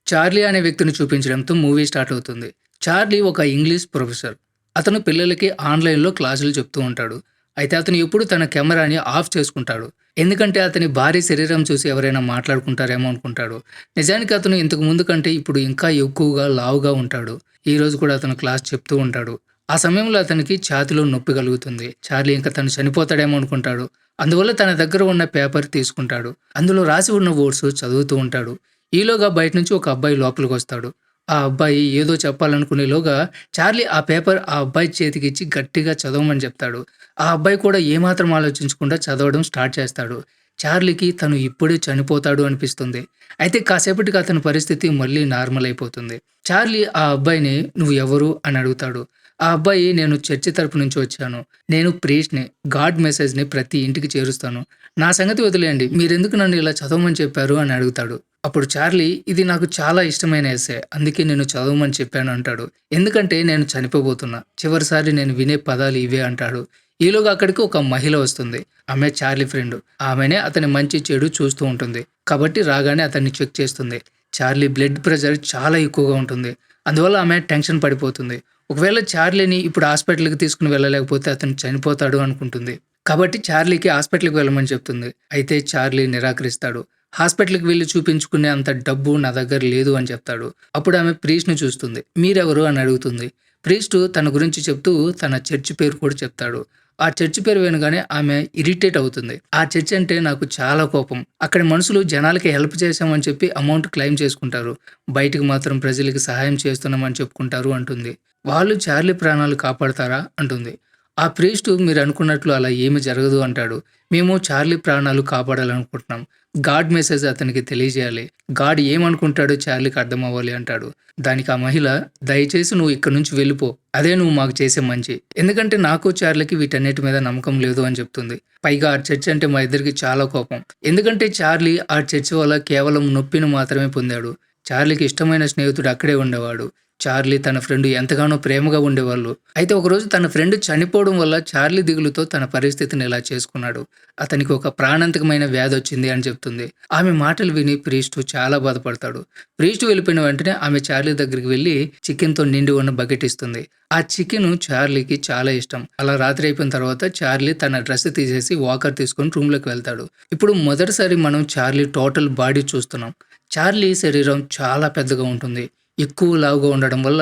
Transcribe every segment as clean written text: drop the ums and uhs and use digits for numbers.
Charlie అనే వ్యక్తిని చూపించడంతో movie start అవుతుంది. చార్లీ ఒక ఇంగ్లీష్ ప్రొఫెసర్. అతను పిల్లలకి ఆన్‌లైన్‌లో క్లాసులు చెప్తూ ఉంటాడు. అయితే అతను ఎప్పుడు తన కెమెరాని ఆఫ్ చేసుకుంటాడు. ఎందుకంటే అతని భారీ శరీరం చూసి ఎవరైనా మాట్లాడుకుంటారేమో అనుకుంటాడు. నిజానికి అతను ఇంతకు ముందు కంటే ఇప్పుడు ఇంకా ఎక్కువగా లావుగా ఉంటాడు. ఈరోజు కూడా అతను క్లాస్ చెప్తూ ఉంటాడు. ఆ సమయంలో అతనికి ఛాతీలో నొప్పి కలుగుతుంది. చార్లీ ఇంక తను చనిపోతాడేమో అనుకుంటాడు. అందువల్ల తన దగ్గర ఉన్న పేపర్ తీసుకుంటాడు. అందులో రాసి ఉన్న వర్డ్స్ చదువుతూ ఉంటాడు. ఈలోగా బయట నుంచి ఒక అబ్బాయి లోపలికొస్తాడు. ఆ అబ్బాయి ఏదో చెప్పాలనుకునేలోగా చార్లీ ఆ పేపర్ ఆ అబ్బాయి చేతికిచ్చి గట్టిగా చదవమని చెప్తాడు. ఆ అబ్బాయి కూడా ఏమాత్రం ఆలోచించకుండా చదవడం స్టార్ట్ చేస్తాడు. చార్లీకి తను ఇప్పుడే చనిపోతాడు అనిపిస్తుంది. అయితే కాసేపటికి అతని పరిస్థితి మళ్ళీ నార్మల్ అయిపోతుంది. చార్లీ ఆ అబ్బాయిని "నువ్వు ఎవరు?" అని అడుగుతాడు. ఆ అబ్బాయి "నేను చర్చి తరపు నుంచి వచ్చాను. నేను ప్రీస్ట్‌ని. గాడ్ మెసేజ్‌ని ప్రతి ఇంటికి చేరుస్తాను. నా సంగతి వదిలేయండి. మీరెందుకు నన్ను ఇలా చదవమని చెప్పారు?" అని అడుగుతాడు. అప్పుడు చార్లీ "ఇది నాకు చాలా ఇష్టమైన ఎస్సే. అందుకే నేను చదవమని చెప్పాను" అంటాడు. "ఎందుకంటే నేను చనిపోబోతున్నా. చివరిసారి నేను వినే పదాలు ఇవే" అంటాడు. ఈలోగా అక్కడికి ఒక మహిళ వస్తుంది. ఆమె చార్లీ ఫ్రెండ్. ఆమెనే అతని మంచి చెడు చూస్తూ ఉంటుంది. కాబట్టి రాగానే అతన్ని చెక్ చేస్తుంది. చార్లీ బ్లడ్ ప్రెషర్ చాలా ఎక్కువగా ఉంటుంది. అందువల్ల ఆమె టెన్షన్ పడిపోతుంది. ఒకవేళ చార్లీని ఇప్పుడు హాస్పిటల్‌కి తీసుకొని వెళ్ళలేకపోతే అతను చనిపోతాడు అనుకుంటుంది. కాబట్టి చార్లీకి హాస్పిటల్‌కి వెళ్ళమని చెప్తుంది. అయితే చార్లీ నిరాకరిస్తాడు. హాస్పిటల్‌కి వెళ్లి చూపించుకునే అంత డబ్బు నా దగ్గర లేదు అని చెప్తాడు. అప్పుడు ఆమె ప్రీస్ట్‌ని చూస్తుంది. "మీరెవరు?" అని అడుగుతుంది. ప్రీస్టు తన గురించి చెప్తూ తన చర్చి పేరు కూడా చెప్తాడు. ఆ చర్చి పేరు వినగానే ఆమె ఇరిటేట్ అవుతుంది. "ఆ చర్చ్ అంటే నాకు చాలా కోపం. అక్కడి మనుషులు జనాలకి హెల్ప్ చేశామని చెప్పి అమౌంట్ క్లెయిమ్ చేసుకుంటారు. బయటికి మాత్రం ప్రజలకి సహాయం చేస్తున్నామని చెప్పుకుంటారు" అంటుంది. "వాళ్ళు చార్లీ ప్రాణాలు కాపాడతారా?" అంటుంది. ఆ ప్రీస్టు "మీరనుకున్నట్లు అలా ఏమీ జరగదు" అంటాడు. "మేము చార్లీ ప్రాణాలు కాపాడాలనుకుంటున్నాం. గాడ్ మెసేజ్ అతనికి తెలియజేయాలి. గాడ్ ఏమనుకుంటాడో చార్లీకి అర్థమవ్వాలి" అంటాడు. దానికి ఆ మహిళ "దయచేసి నువ్వు ఇక్కడి నుంచి వెళ్ళిపో. అదే నువ్వు మాకు చేసే మంచి. ఎందుకంటే నాకు చార్లీకి వీటన్నిటి మీద నమ్మకం లేదు" అని చెప్తుంది. పైగా ఆ చర్చ్ అంటే మా ఇద్దరికి చాలా కోపం. ఎందుకంటే చార్లీ ఆ చర్చ్ వల్ల కేవలం నొప్పిని మాత్రమే పొందాడు. చార్లీకి ఇష్టమైన స్నేహితుడు అక్కడే ఉండేవాడు. చార్లీ తన ఫ్రెండ్ ఎంతగానో ప్రేమగా ఉండేవాళ్ళు. అయితే ఒకరోజు తన ఫ్రెండ్ చనిపోవడం వల్ల చార్లీ దిగులుతో తన పరిస్థితిని ఇలా చేసుకున్నాడు. అతనికి ఒక ప్రాణాంతకమైన వ్యాధొచ్చింది అని చెప్తుంది. ఆమె మాటలు విని ప్రీస్టు చాలా బాధపడతాడు. ప్రీస్టు వెళ్ళిపోయిన వెంటనే ఆమె చార్లీ దగ్గరికి వెళ్లి చికెన్‌తో నిండి ఉన్న బకెట్ ఇస్తుంది. ఆ చికెను చార్లీకి చాలా ఇష్టం. అలా రాత్రి అయిపోయిన తర్వాత చార్లీ తన డ్రెస్ తీసేసి వాకర్ తీసుకొని రూమ్‌లోకి వెళ్తాడు. ఇప్పుడు మొదటిసారి మనం చార్లీ టోటల్ బాడీ చూస్తున్నాం. చార్లీ శరీరం చాలా పెద్దగా ఉంటుంది. ఎక్కువ లావుగా ఉండడం వల్ల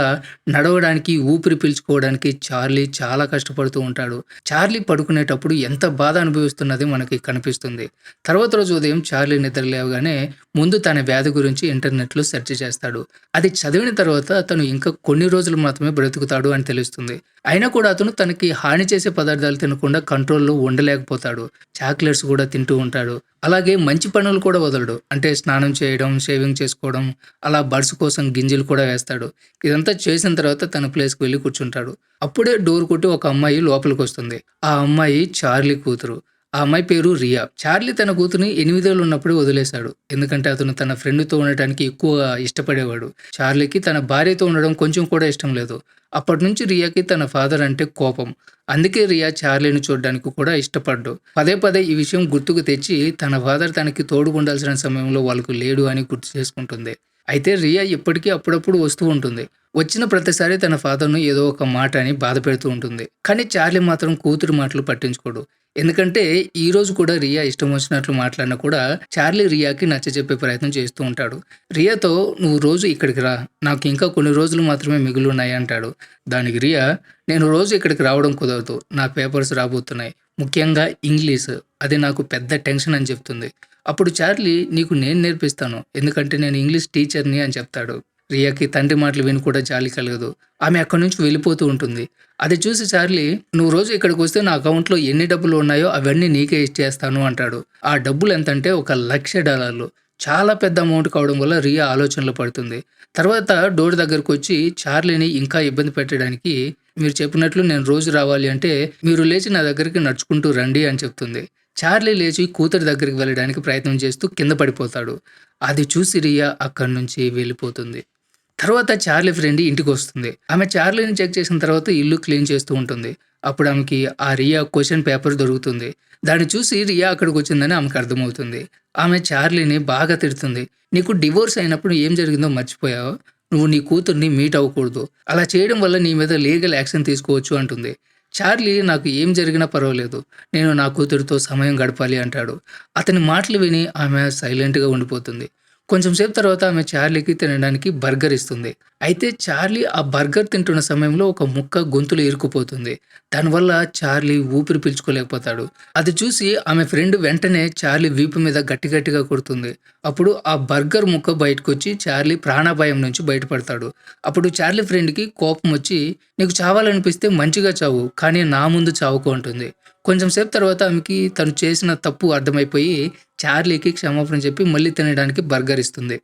నడవడానికి, ఊపిరి పీల్చుకోవడానికి చార్లీ చాలా కష్టపడుతూ ఉంటాడు. చార్లీ పడుకునేటప్పుడు ఎంత బాధ అనుభవిస్తున్నది మనకి కనిపిస్తుంది. తర్వాత రోజు ఉదయం చార్లీ నిద్ర లేవగానే ముందు తన వ్యాధి గురించి ఇంటర్నెట్‌లో సెర్చ్ చేస్తాడు. అది చదివిన తర్వాత అతను ఇంకా కొన్ని రోజులు మాత్రమే బ్రతుకుతాడు అని తెలుస్తుంది. అయినా కూడా అతను తనకి హాని చేసే పదార్థాలు తినకుండా కంట్రోల్‌లో ఉండలేకపోతాడు. చాక్లెట్స్ కూడా తింటూ ఉంటాడు. అలాగే మంచి పనులు కూడా వదలడు. అంటే స్నానం చేయడం, షేవింగ్ చేసుకోవడం, అలా బడ్స్ కోసం గింజలు కూడా వేస్తాడు. ఇదంతా చేసిన తర్వాత తన ప్లేస్‌కి వెళ్లి కూర్చుంటాడు. అప్పుడే డోర్ కొట్టి ఒక అమ్మాయి లోపలికొస్తుంది. ఆ అమ్మాయి చార్లీ కూతురు. ఆ అమ్మాయి పేరు రియా. చార్లీ తన కూతురిని 8 ఏళ్లు ఉన్నప్పుడే వదిలేశాడు. ఎందుకంటే అతను తన ఫ్రెండ్‌తో ఉండటానికి ఎక్కువగా ఇష్టపడేవాడు. చార్లీకి తన భార్యతో ఉండడం కొంచెం కూడా ఇష్టం లేదు. అప్పటినుంచి రియాకి తన ఫాదర్ అంటే కోపం. అందుకే రియా చార్లీని చూడ్డానికి కూడా ఇష్టపడడు. పదే పదే ఈ విషయం గుర్తుకు తెచ్చి తన ఫాదర్ తనకి తోడుగుండాల్సిన సమయంలో వాళ్ళకు లేడు అని గుర్తు చేసుకుంటుంది. అయితే రియా ఇప్పటికీ అప్పుడప్పుడు వస్తూ ఉంటుంది. వచ్చిన ప్రతిసారి తన ఫాదర్‌ను ఏదో ఒక మాట అని బాధపెడుతూ ఉంటుంది. కానీ చార్లీ మాత్రం కూతురి మాటలు పట్టించుకోడు. ఎందుకంటే ఈరోజు కూడా రియా ఇష్టం వచ్చినట్లు మాట్లాడినా కూడా చార్లీ రియాకి నచ్చజెప్పే ప్రయత్నం చేస్తూ ఉంటాడు. రియాతో "నువ్వు రోజు ఇక్కడికి రా. నాకు ఇంకా కొన్ని రోజులు మాత్రమే మిగిలున్నాయి" అంటాడు. దానికి రియా "నేను రోజు ఇక్కడికి రావడం కుదరదు. నా పేపర్స్ రాబోతున్నాయి. ముఖ్యంగా ఇంగ్లీషు. అది నాకు పెద్ద టెన్షన్" అని చెప్తుంది. అప్పుడు చార్లీ "నీకు నేను నేర్పిస్తాను. ఎందుకంటే నేను ఇంగ్లీష్ టీచర్‌ని" అని చెప్తాడు. రియాకి తండ్రి మాటలు విని కూడా జాలి కలగదు. ఆమె అక్కడి నుంచి వెళ్ళిపోతూ ఉంటుంది. అది చూసి చార్లీ "నువ్వు రోజు ఇక్కడికొస్తే నా అకౌంట్‌లో ఎన్ని డబ్బులు ఉన్నాయో అవన్నీ నీకే ఇచ్చేస్తాను" అంటాడు. ఆ డబ్బులు ఎంతంటే $1,00,000. చాలా పెద్ద అమౌంట్ కావడం వల్ల రియా ఆలోచనలో పడుతుంది. తర్వాత డోర్ దగ్గరకొచ్చి చార్లీని ఇంకా ఇబ్బంది పెట్టడానికి "మీరు చెప్పినట్లు నేను రోజు రావాలి అంటే మీరు లేచి నా దగ్గరికి నడుచుకుంటూ రండి" అని చెప్తుంది. చార్లీ లేచి కూతురి దగ్గరికి వెళ్ళడానికి ప్రయత్నం చేస్తూ కింద పడిపోతాడు. అది చూసి రియా అక్కడి నుంచి వెళ్ళిపోతుంది. తర్వాత చార్లీ ఫ్రెండ్ ఇంటికొస్తుంది. ఆమె చార్లీని చెక్ చేసిన తర్వాత ఇల్లు క్లీన్ చేస్తూ ఉంటుంది. అప్పుడు ఆమెకి ఆ రియా క్వెషన్ పేపర్ దొరుకుతుంది. దాన్ని చూసి రియా అక్కడికొచ్చిందని ఆమెకు అర్థమవుతుంది. ఆమె చార్లీని బాగా తిడుతుంది. "నీకు డివోర్స్ అయినప్పుడు ఏం జరిగిందో మర్చిపోయావా? నువ్వు నీ కూతుర్ని మీట్ అవ్వకూడదు. అలా చేయడం వల్ల నీ మీద లీగల్ యాక్షన్ తీసుకోవచ్చు" అంటుంది. చార్లీ "నాకు ఏం జరిగినా పర్వాలేదు. నేను నా కూతురితో సమయం గడపాలి" అంటాడు. అతని మాటలు విని ఆమె సైలెంట్‌గా ఉండిపోతుంది. కొంచెం సేపు తర్వాత ఆమె చార్లీకి తినడానికి బర్గర్ ఇస్తుంది. అయితే చార్లీ ఆ బర్గర్ తింటున్న సమయంలో ఒక ముక్క గొంతులో ఇరుక్కుపోతుంది. దానివల్ల చార్లీ ఊపిరి పీల్చుకోలేకపోతాడు. అది చూసి ఆమె ఫ్రెండ్ వెంటనే చార్లీ వీపు మీద గట్టి గట్టిగా కొడుతుంది. అప్పుడు ఆ బర్గర్ ముక్క బయటకొచ్చి చార్లీ ప్రాణాపాయం నుంచి బయటపడతాడు. అప్పుడు చార్లీ ఫ్రెండ్‌కి కోపం వచ్చి "నీకు చావాలనిపిస్తే మంచిగా చావు. కానీ నా ముందు చావకు" అంటుంది. కొంచెం సేపు తర్వాత ఆమెకి తను చేసిన తప్పు అర్థమైపోయి చార్లీకి క్షమాపణ చెప్పి మళ్ళీ తినడానికి బర్గర్ ఇస్తుంది.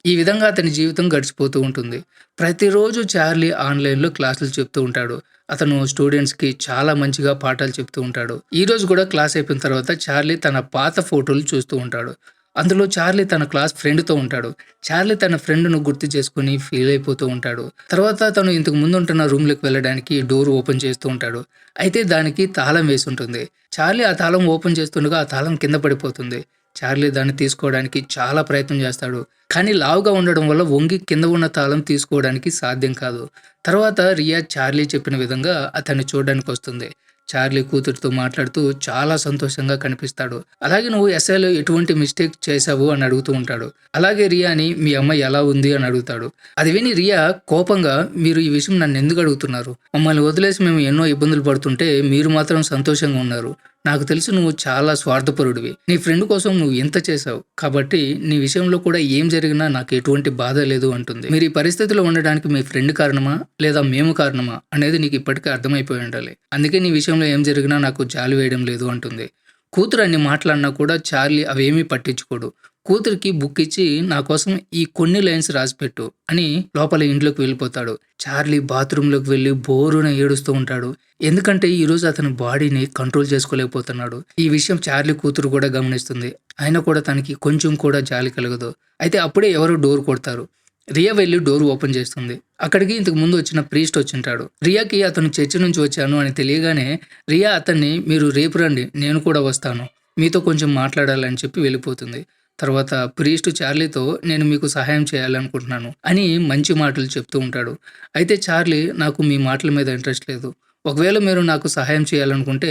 ఈ విధంగా అతని జీవితం గడిచిపోతూ ఉంటుంది. ప్రతిరోజు చార్లీ ఆన్‌లైన్‌లో క్లాసులు చెప్తూ ఉంటాడు. అతను స్టూడెంట్స్‌కి చాలా మంచిగా పాఠాలు చెప్తూ ఉంటాడు. ఈరోజు కూడా క్లాస్ అయిపోయిన తర్వాత చార్లీ తన పాత ఫోటోలు చూస్తూ ఉంటాడు. అందులో చార్లీ తన క్లాస్ ఫ్రెండ్‌తో ఉంటాడు. చార్లీ తన ఫ్రెండ్‌ను గుర్తు చేసుకొని ఫీల్ అయిపోతూ ఉంటాడు. తర్వాత తను ఇంతకు ముందు ఉంటున్న రూమ్‌లోకి వెళ్ళడానికి డోర్ ఓపెన్ చేస్తూ ఉంటాడు. అయితే దానికి తాళం వేసి ఉంటుంది. చార్లీ ఆ తాళం ఓపెన్ చేస్తుండగా ఆ తాళం కింద పడిపోతుంది. చార్లీ దాన్ని తీసుకోవడానికి చాలా ప్రయత్నం చేస్తాడు. కానీ లావుగా ఉండడం వల్ల వంగి కింద ఉన్న తాళం తీసుకోవడానికి సాధ్యం కాదు. తర్వాత రియా చార్లీ చెప్పిన విధంగా అతన్ని చూడడానికొస్తుంది. చార్లీ కూతురితో మాట్లాడుతూ చాలా సంతోషంగా కనిపిస్తాడు. అలాగే "నువ్వు ఎస్ఐలో ఎటువంటి మిస్టేక్ చేశావు" అని అడుగుతూ ఉంటాడు. అలాగే రియాని "మీ అమ్మ ఎలా ఉంది" అని అడుగుతాడు. అది విని రియా కోపంగా "మీరు ఈ విషయం నన్నెందుకు అడుగుతున్నారు? మమ్మల్ని వదిలేసి మేము ఎన్నో ఇబ్బందులు పడుతుంటే మీరు మాత్రం సంతోషంగా ఉన్నారు. నాకు తెలుసు నువ్వు చాలా స్వార్థపరుడివి. నీ ఫ్రెండ్ కోసం నువ్వు ఇంత చేశావు. కాబట్టి నీ విషయంలో కూడా ఏం జరిగినా నాకు ఎటువంటి బాధ లేదు" అంటుంది. "మీరు ఈ పరిస్థితిలో ఉండడానికి మీ ఫ్రెండ్ కారణమా? లేదా మేము కారణమా? అనేది నీకు ఇప్పటికే అర్థమైపోయి ఉండాలి. అందుకే నీ విషయంలో ఏం జరిగినా నాకు జాలి వేయడం లేదు" అంటుంది. కూతురు అన్ని మాటలన్నా కూడా చార్లీ అవేమీ పట్టించుకోడు. కూతురికి బుక్ ఇచ్చి "నా కోసం ఈ కొన్ని లైన్స్ రాసిపెట్టు" అని లోపల ఇంట్లోకి వెళ్ళిపోతాడు. చార్లీ బాత్రూంలోకి వెళ్ళి బోరున ఏడుస్తూ ఉంటాడు. ఎందుకంటే ఈరోజు అతని బాడీని కంట్రోల్ చేసుకోలేకపోతున్నాడు. ఈ విషయం చార్లీ కూతురు కూడా గమనిస్తుంది. అయినా కూడా తనకి కొంచెం కూడా జాలి కలగదు. అయితే అప్పుడే ఎవరో డోర్ కొడతారు. రియా వెళ్లి డోర్ ఓపెన్ చేస్తుంది. అక్కడికి ఇంతకు ముందు వచ్చిన ప్రీస్ట్ వచ్చింటాడు. రియాకి అతను చర్చి నుంచి వచ్చాను అని తెలియగానే రియా అతన్ని "మీరు రేపు రండి, నేను కూడా వస్తాను. మీతో కొంచెం మాట్లాడాలని" చెప్పి వెళ్ళిపోతుంది. తర్వాత ప్రీస్ట్ చార్లీతో "నేను మీకు సహాయం చేయాలనుకుంటున్నాను" అని మంచి మాటలు చెప్తూ ఉంటాడు. అయితే చార్లీ "నాకు మీ మాటల మీద ఇంట్రెస్ట్ లేదు. ఒకవేళ మీరు నాకు సహాయం చేయాలనుకుంటే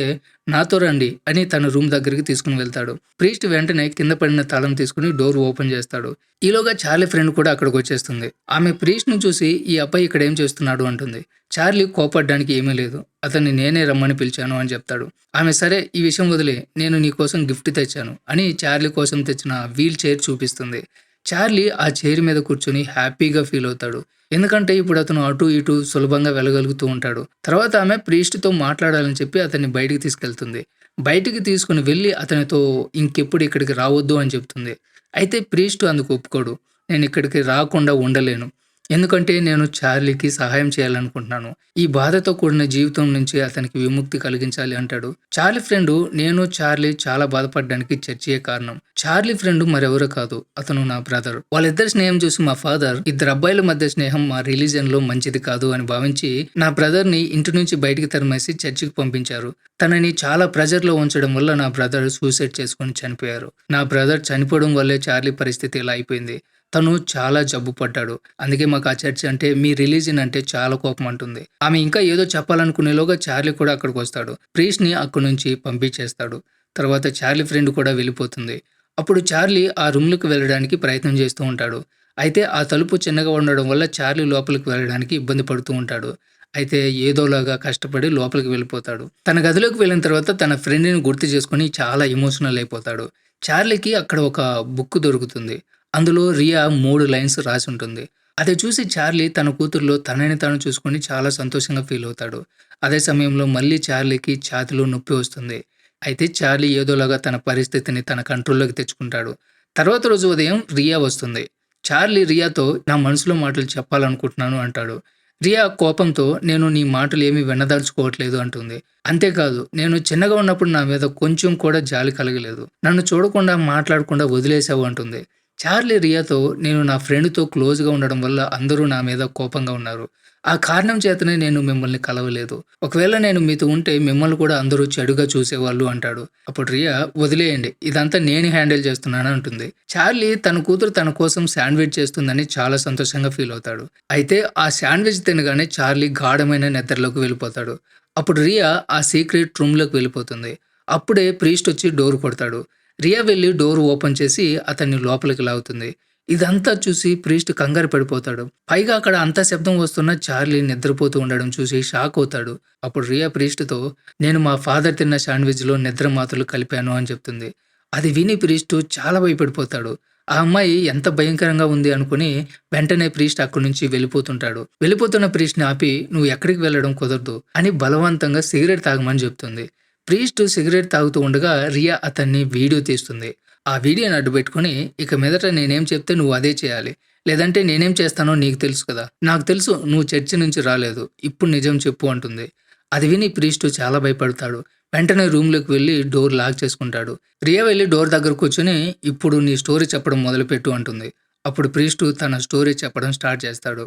నాతో రండి" అని తన రూమ్ దగ్గరికి తీసుకుని వెళ్తాడు. ప్రీస్ట్ వెంటనే కింద పడిన తాళం తీసుకుని డోర్ ఓపెన్ చేస్తాడు. ఈలోగా చార్లీ ఫ్రెండ్ కూడా అక్కడికి వచ్చేస్తుంది. ఆమె ప్రీస్ట్‌ని చూసి "ఈ అబ్బాయి ఇక్కడ ఏం చేస్తున్నాడు" అంటుంది. చార్లీ కోపడ్డానికి ఏమీ లేదు. "అతన్ని నేనే రమ్మని పిలిచాను" అని చెప్తాడు. ఆమె "సరే, ఈ విషయం వదిలే, నేను నీ కోసం గిఫ్ట్ తెచ్చాను" అని చార్లీ కోసం తెచ్చిన వీల్ చైర్ చూపిస్తుంది. చార్లీ ఆ చైర్ మీద కూర్చొని హ్యాపీగా ఫీల్ అవుతాడు. ఎందుకంటే ఇప్పుడు అతను అటు ఇటు సులభంగా వెళ్ళగలుగుతూ ఉంటాడు. తర్వాత ఆమె ప్రీస్ట్‌తో మాట్లాడాలని చెప్పి అతన్ని బయటికి తీసుకెళ్తుంది. బయటికి తీసుకుని వెళ్ళి అతనితో ఇంకెప్పుడు ఇక్కడికి రావద్దు అని చెప్తుంది. అయితే ప్రీస్ట్ అందుకు ఒప్పుకోడు. "నేను ఇక్కడికి రాకుండా ఉండలేను. ఎందుకంటే నేను చార్లీకి సహాయం చేయాలనుకుంటున్నాను. ఈ బాధతో కూడిన జీవితం నుంచి అతనికి విముక్తి కలిగించాలి" అంటాడు. చార్లీ ఫ్రెండు "నేను చార్లీ చాలా బాధపడడానికి చర్చియే కారణం. చార్లీ ఫ్రెండ్ మరెవరో కాదు, అతను నా బ్రదర్. వాళ్ళిద్దరి స్నేహం చూసి మా ఫాదర్ ఇద్దరు అబ్బాయిల మధ్య స్నేహం మా రిలీజియన్‌లో మంచిది కాదు అని భావించి నా బ్రదర్‌ని ఇంటి నుంచి బయటికి తరిమేసి చర్చికి పంపించారు. తనని చాలా ప్రెజర్‌లో ఉంచడం వల్ల నా బ్రదర్ సూసైడ్ చేసుకొని చనిపోయారు. నా బ్రదర్ చనిపోవడం వల్లే చార్లీ పరిస్థితి ఇలా అయిపోయింది. తను చాలా జబ్బు పడ్డాడు. అందుకే మాకు ఆ చర్చ్ అంటే, మీ రిలీజియన్ అంటే చాలా కోపం" అంటుంది. ఆమె ఇంకా ఏదో చెప్పాలనుకునేలోగా చార్లీ కూడా అక్కడికొస్తాడు. ప్రీస్ట్‌ని అక్కడి నుంచి పంపించేస్తాడు. తర్వాత చార్లీ ఫ్రెండ్ కూడా వెళ్ళిపోతుంది. అప్పుడు చార్లీ ఆ రూమ్‌లోకి వెళ్ళడానికి ప్రయత్నం చేస్తూ ఉంటాడు. అయితే ఆ తలుపు చిన్నగా ఉండడం వల్ల చార్లీ లోపలికి వెళ్ళడానికి ఇబ్బంది పడుతూ ఉంటాడు. అయితే ఏదోలాగా కష్టపడి లోపలికి వెళ్ళిపోతాడు. తన గదిలోకి వెళ్ళిన తర్వాత తన ఫ్రెండ్‌ని గుర్తు చేసుకొని చాలా ఎమోషనల్ అయిపోతాడు. చార్లీకి అక్కడ ఒక బుక్ దొరుకుతుంది. అందులో రియా 3 లైన్స్ రాసుంటుంది. అది చూసి చార్లీ తన కూతుర్లో తనని తాను చూసుకొని చాలా సంతోషంగా ఫీల్ అవుతాడు. అదే సమయంలో మళ్ళీ చార్లీకి ఛాతీలో నొప్పి వస్తుంది. అయితే చార్లీ ఏదోలాగా తన పరిస్థితిని తన కంట్రోల్‌లోకి తెచ్చుకుంటాడు. తర్వాత రోజు ఉదయం రియా వస్తుంది. చార్లీ రియాతో "నా మనసులో మాటలు చెప్పాలనుకుంటున్నాను" అంటాడు. రియా కోపంతో "నేను నీ మాటలు ఏమీ వినదలుచుకోవట్లేదు" అంటుంది. అంతేకాదు, "నేను చిన్నగా ఉన్నప్పుడు నా మీద కొంచెం కూడా జాలి కలగలేదు. నన్ను చూడకుండా మాట్లాడకుండా వదిలేసావు" అంటుంది. చార్లీ రియాతో నేను నా ఫ్రెండ్‌తో క్లోజ్‌గా ఉండడం వల్ల అందరూ నా మీద కోపంగా ఉన్నారు. ఆ కారణం చేతనే నేను మిమ్మల్ని కలవలేదు. ఒకవేళ నేను మీతో ఉంటే మిమ్మల్ని కూడా అందరూ చెడుగా చూసేవాళ్ళు అంటాడు. అప్పుడు రియా వదిలేయండి. ఇదంతా నేను హ్యాండిల్ చేస్తున్నాను అంటుంది. చార్లీ తన కూతురు తన కోసం శాండ్‌విచ్ చేస్తుందని చాలా సంతోషంగా ఫీల్ అవుతాడు. అయితే ఆ శాండ్‌విచ్ తినగానే చార్లీ గాఢమైన నిద్రలోకి వెళ్ళిపోతాడు. అప్పుడు రియా ఆ సీక్రెట్ రూమ్‌లోకి వెళ్ళిపోతుంది. అప్పుడే ప్రీస్ట్ వచ్చి డోర్ కొడతాడు. రియా వెళ్లి డోర్ ఓపెన్ చేసి అతన్ని లోపలికి లాగుతుంది. ఇదంతా చూసి ప్రీస్ట్ కంగారు పడిపోతాడు. పైగా అక్కడ అంత శబ్దం వస్తున్నా చార్లీ నిద్రపోతూ ఉండడం చూసి షాక్ అవుతాడు. అప్పుడు రియా ప్రీస్ట్‌తో నేను మా ఫాదర్ తిన్న శాండ్‌విచ్‌లో నిద్ర మాత్రలు కలిపాను అని చెప్తుంది. అది విని ప్రీస్ట్ చాలా భయపడిపోతాడు. ఆ అమ్మాయి ఎంత భయంకరంగా ఉంది అనుకుని వెంటనే ప్రీస్ట్ అక్కడి నుంచి వెళ్ళిపోతుంటాడు. వెళ్ళిపోతున్న ప్రీస్ట్‌ని ఆపి నువ్వు ఎక్కడికి వెళ్ళడం కుదరదు అని బలవంతంగా సిగరెట్ తాగమని చెప్తుంది. ప్రీస్ట్ సిగరెట్ తాగుతూ ఉండగా రియా అతన్ని వీడియో తీస్తుంది. ఆ వీడియోని అడ్డుపెట్టుకొని ఇక మీదట నేనేం చెప్తే నువ్వు అదే చేయాలి. లేదంటే నేనేం చేస్తానో నీకు తెలుసు కదా! నాకు తెలుసు నువ్వు చర్చి నుంచి రాలేదు. ఇప్పుడు నిజం చెప్పు అంటుంది. అది విని ప్రీస్ట్ చాలా భయపడతాడు. వెంటనే రూమ్‌లోకి వెళ్లి డోర్ లాక్ చేసుకుంటాడు. రియా వెళ్లి డోర్ దగ్గర కూర్చొని ఇప్పుడు నీ స్టోరీ చెప్పడం మొదలుపెట్టు అంటుంది. అప్పుడు ప్రీస్ట్ తన స్టోరీ చెప్పడం స్టార్ట్ చేస్తాడు.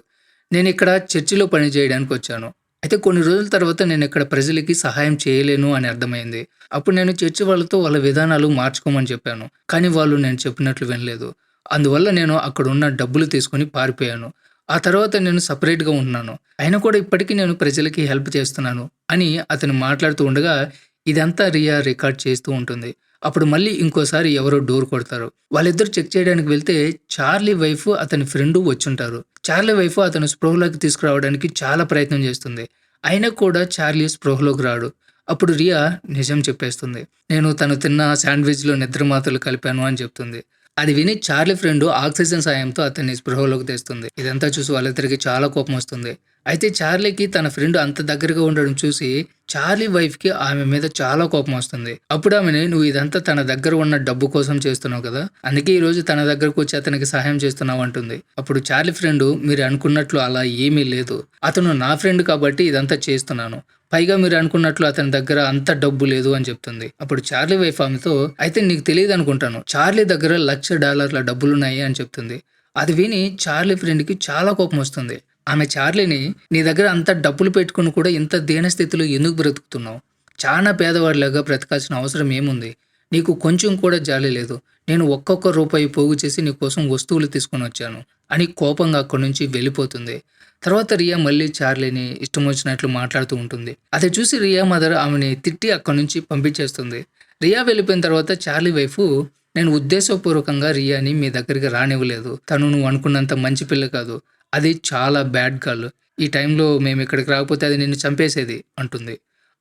నేనిక్కడ చర్చిలో పని చేయడానికొచ్చాను. అయితే కొన్ని రోజుల తర్వాత నేనిక్కడ ప్రజలకి సహాయం చేయలేను అని అర్థమైంది. అప్పుడు నేను చర్చి వాళ్ళతో వాళ్ళ విధానాలు మార్చుకోమని చెప్పాను. కానీ వాళ్ళు నేను చెప్పినట్లు వినలేదు. అందువల్ల నేను అక్కడున్న డబ్బులు తీసుకొని పారిపోయాను. ఆ తర్వాత నేను సెపరేట్‌గా ఉంటున్నాను. అయినా కూడా ఇప్పటికీ నేను ప్రజలకి హెల్ప్ చేస్తున్నాను అని అతను మాట్లాడుతూ ఉండగా ఇదంతా రియా రికార్డ్ చేస్తూ ఉంటుంది. అప్పుడు మళ్ళీ ఇంకోసారి ఎవరో డోర్ కొడతారు. వాళ్ళిద్దరూ చెక్ చేయడానికి వెళ్తే చార్లీ వైఫ్ అతని ఫ్రెండు వచ్చుంటారు. చార్లీ వైఫ్ అతను స్పృహలోకి తీసుకురావడానికి చాలా ప్రయత్నం చేస్తుంది. అయినా కూడా చార్లీ స్పృహలోకి రాడు. అప్పుడు రియా నిజం చెప్పేస్తుంది. నేను తను తిన్న శాండ్‌విచ్‌లో నిద్ర మాత్రలు కలిపాను అని చెప్తుంది. అది విని చార్లీ ఫ్రెండ్ ఆక్సిజన్ సాయంతో అతన్ని స్పృహలోకి తెస్తుంది. ఇదంతా చూసి వాళ్ళిద్దరికీ చాలా కోపం వస్తుంది. అయితే చార్లీకి తన ఫ్రెండ్ అంత దగ్గరగా ఉండడం చూసి చార్లీ వైఫ్‌కి ఆమె మీద చాలా కోపం వస్తుంది. అప్పుడు ఆమెని నువ్వు ఇదంతా తన దగ్గర ఉన్న డబ్బు కోసం చేస్తున్నావు కదా! అందుకే ఈరోజు తన దగ్గరకు వచ్చి అతనికి సహాయం చేస్తున్నావు అంటుంది. అప్పుడు చార్లీ ఫ్రెండ్ మీరు అనుకున్నట్లు అలా ఏమీ లేదు. అతను నా ఫ్రెండ్ కాబట్టి ఇదంతా చేస్తున్నాను. పైగా మీరు అనుకున్నట్లు అతని దగ్గర అంత డబ్బు లేదు అని చెప్తుంది. అప్పుడు చార్లీ వైఫ్ ఆమెతో అయితే నీకు తెలియదు అనుకుంటాను. చార్లీ దగ్గర $1,00,000 డబ్బులున్నాయి అని చెప్తుంది. అది విని చార్లీ ఫ్రెండ్‌కి చాలా కోపం వస్తుంది. ఆమె చార్లీని నీ దగ్గర అంత డబ్బులు పెట్టుకొని కూడా ఇంత దీనస్థితిలో ఎందుకు బ్రతుకుతున్నావు? చానా పేదవాడిలాగా బ్రతకాల్సిన అవసరం ఏముంది? నీకు కొంచెం కూడా జాలి లేదు. నేను ఒక్కొక్క రూపాయి పోగు చేసి నీ కోసం వస్తువులు తీసుకొని వచ్చాను అని కోపంగా అక్కడి నుంచి వెళ్ళిపోతుంది. తర్వాత రియా మళ్ళీ చార్లీని ఇష్టం వచ్చినట్లు మాట్లాడుతూ ఉంటుంది. అది చూసి రియా మదర్ ఆమెని తిట్టి అక్కడి నుంచి పంపించేస్తుంది. రియా వెళ్ళిపోయిన తర్వాత చార్లీ వైఫ్ నేను ఉద్దేశపూర్వకంగా రియాని మీ దగ్గరికి రానివ్వలేదు. తను నువ్వు అనుకున్నంత మంచి పిల్ల కాదు. అది చాలా బ్యాడ్ గర్ల్. ఈ టైంలో మేము ఇక్కడికి రాకపోతే అది నిన్ను చంపేసేది అంటుంది.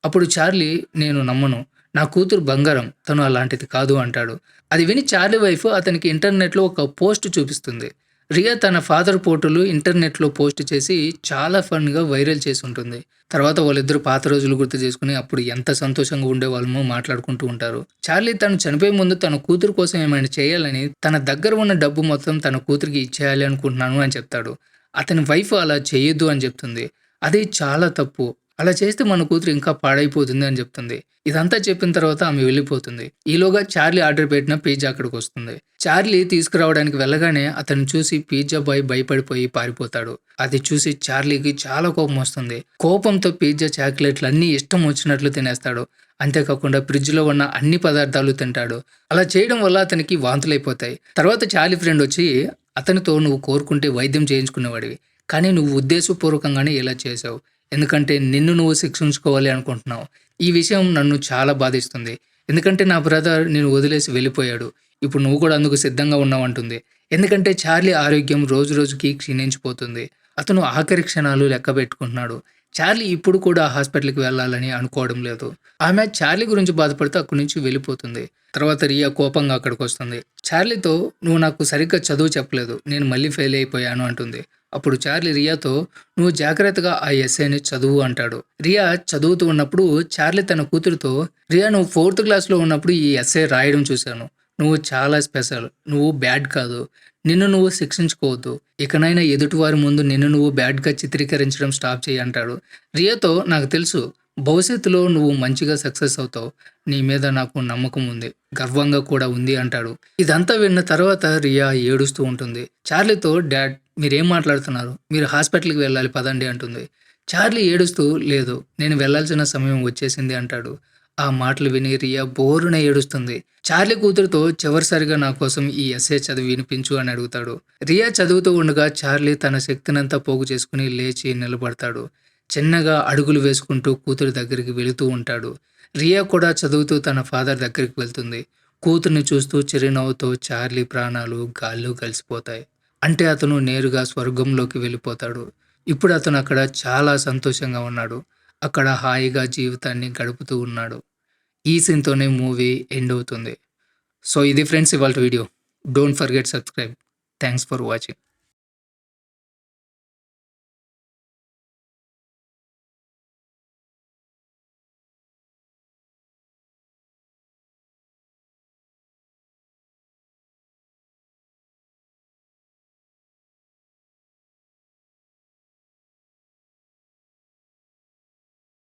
అప్పుడు చార్లీ నేను నమ్మను. నా కూతురు బంగారం. తను అలాంటిది కాదు అంటాడు. అది విని చార్లీ వైఫ్ అతనికి ఇంటర్నెట్‌లో ఒక పోస్ట్ చూపిస్తుంది. రియా తన ఫాదర్ ఫోటోలు ఇంటర్నెట్‌లో పోస్ట్ చేసి చాలా ఫన్‌గా వైరల్ చేసి ఉంటుంది. తర్వాత వాళ్ళిద్దరూ పాత రోజులు గుర్తు చేసుకొని అప్పుడు ఎంత సంతోషంగా ఉండేవాళ్ళమో మాట్లాడుకుంటూ ఉంటారు. చార్లీ తను చనిపోయే ముందు తన కూతురు కోసం ఏమైనా చేయాలని తన దగ్గర ఉన్న డబ్బు మొత్తం తన కూతురికి ఇచ్చేయాలి అనుకుంటున్నాను అని చెప్తాడు. అతని వైఫ్ అలా చేయొద్దు అని చెప్తుంది. అది చాలా తప్పు. అలా చేస్తే మన కూతురు ఇంకా పాడైపోతుంది అని చెప్తుంది. ఇదంతా చెప్పిన తర్వాత ఆమె వెళ్ళిపోతుంది. ఈలోగా చార్లీ ఆర్డర్ పెట్టిన పిజ్జా అక్కడికొస్తుంది. చార్లీ తీసుకురావడానికి వెళ్ళగానే అతన్ని చూసి పిజ్జా బాయ్ భయపడిపోయి పారిపోతాడు. అది చూసి చార్లీకి చాలా కోపం వస్తుంది. కోపంతో పిజ్జా చాక్లెట్లన్నీ ఇష్టం వచ్చినట్లు తినేస్తాడు. అంతేకాకుండా ఫ్రిడ్జ్‌లో ఉన్న అన్ని పదార్థాలు తింటాడు. అలా చేయడం వల్ల అతనికి వాంతులైపోతాయి. తర్వాత చార్లీ ఫ్రెండ్ వచ్చి అతనితో నువ్వు కోరుకుంటే వైద్యం చేయించుకునేవాడివి. కానీ నువ్వు ఉద్దేశపూర్వకంగానే ఇలా చేశావు. ఎందుకంటే నిన్ను నువ్వు శిక్షించుకోవాలి అనుకుంటున్నావు. ఈ విషయం నన్ను చాలా బాధిస్తుంది. ఎందుకంటే నా బ్రదర్ నిన్ను వదిలేసి వెళ్ళిపోయాడు. ఇప్పుడు నువ్వు కూడా అందుకు సిద్ధంగా ఉన్నావంటుంది. ఎందుకంటే చార్లీ ఆరోగ్యం రోజురోజుకి క్షీణించిపోతుంది. అతను ఆఖరి క్షణాలు లెక్కబెట్టుకుంటున్నాడు. చార్లీ ఇప్పుడు కూడా హాస్పిటల్‌కి వెళ్ళాలని అనుకోవడం లేదు. ఆమె చార్లీ గురించి బాధపడుతూ అక్కడి నుంచి వెళ్ళిపోతుంది. తర్వాత రియా కోపంగా అక్కడికొస్తుంది. చార్లీతో నువ్వు నాకు సరిగ్గా చదువు చెప్పలేదు. నేను మళ్ళీ ఫెయిల్ అయిపోయాను అంటుంది. అప్పుడు చార్లీ రియాతో నువ్వు జాగ్రత్తగా ఆ ఎస్సేని చదువు అంటాడు. రియా చదువుతూ ఉన్నప్పుడు చార్లీ తన కూతురుతో రియా నువ్వు 4థ్ క్లాస్‌లో ఉన్నప్పుడు ఈ ఎస్సే రాయడం చూశాను. నువ్వు చాలా స్పెషల్. నువ్వు బ్యాడ్ కాదు. నిన్ను నువ్వు శిక్షించుకోవద్దు. ఇకనైనా ఎదుటివారి ముందు నిన్ను నువ్వు బ్యాడ్‌గా చిత్రీకరించడం స్టాప్ చెయ్యి అంటాడు. రియాతో నాకు తెలుసు భవిష్యత్తులో నువ్వు మంచిగా సక్సెస్ అవుతావు. నీ మీద నాకు నమ్మకం ఉంది. గర్వంగా కూడా ఉంది అంటాడు. ఇదంతా విన్న తర్వాత రియా ఏడుస్తూ ఉంటుంది. చార్లీతో డాడ్ మీరేం మాట్లాడుతున్నారు? మీరు హాస్పిటల్‌కి వెళ్ళాలి పదండి అంటుంది. చార్లీ ఏడుస్తూ లేదు నేను వెళ్ళాల్సిన సమయం వచ్చేసింది అంటాడు. ఆ మాటలు విని రియా బోరున ఏడుస్తుంది. చార్లీ కూతురుతో చివరిసారిగా నా కోసం ఈ ఎస్సే చదివి వినిపించు అని అడుగుతాడు. రియా చదువుతూ ఉండగా చార్లీ తన శక్తినంతా పోగు చేసుకుని లేచి నిలబడతాడు. చిన్నగా అడుగులు వేసుకుంటూ కూతురి దగ్గరికి వెళుతూ ఉంటాడు. రియా కూడా చదువుతూ తన ఫాదర్ దగ్గరికి వెళ్తుంది. కూతుర్ని చూస్తూ చిరునవ్వుతో చార్లీ ప్రాణాలు గాల్లో కలిసిపోతాయి. అంటే అతను నేరుగా స్వర్గంలోకి వెళ్ళిపోతాడు. ఇప్పుడు అతను అక్కడ చాలా సంతోషంగా ఉన్నాడు. అక్కడ హాయిగా జీవితాన్ని గడుపుతూ ఉన్నాడు. ఈ సీన్‌తోనే మూవీ ఎండ్ అవుతుంది. సో, ఇది ఫ్రెండ్స్ ఇవాల్టి video. Don't forget subscribe. Thanks for watching.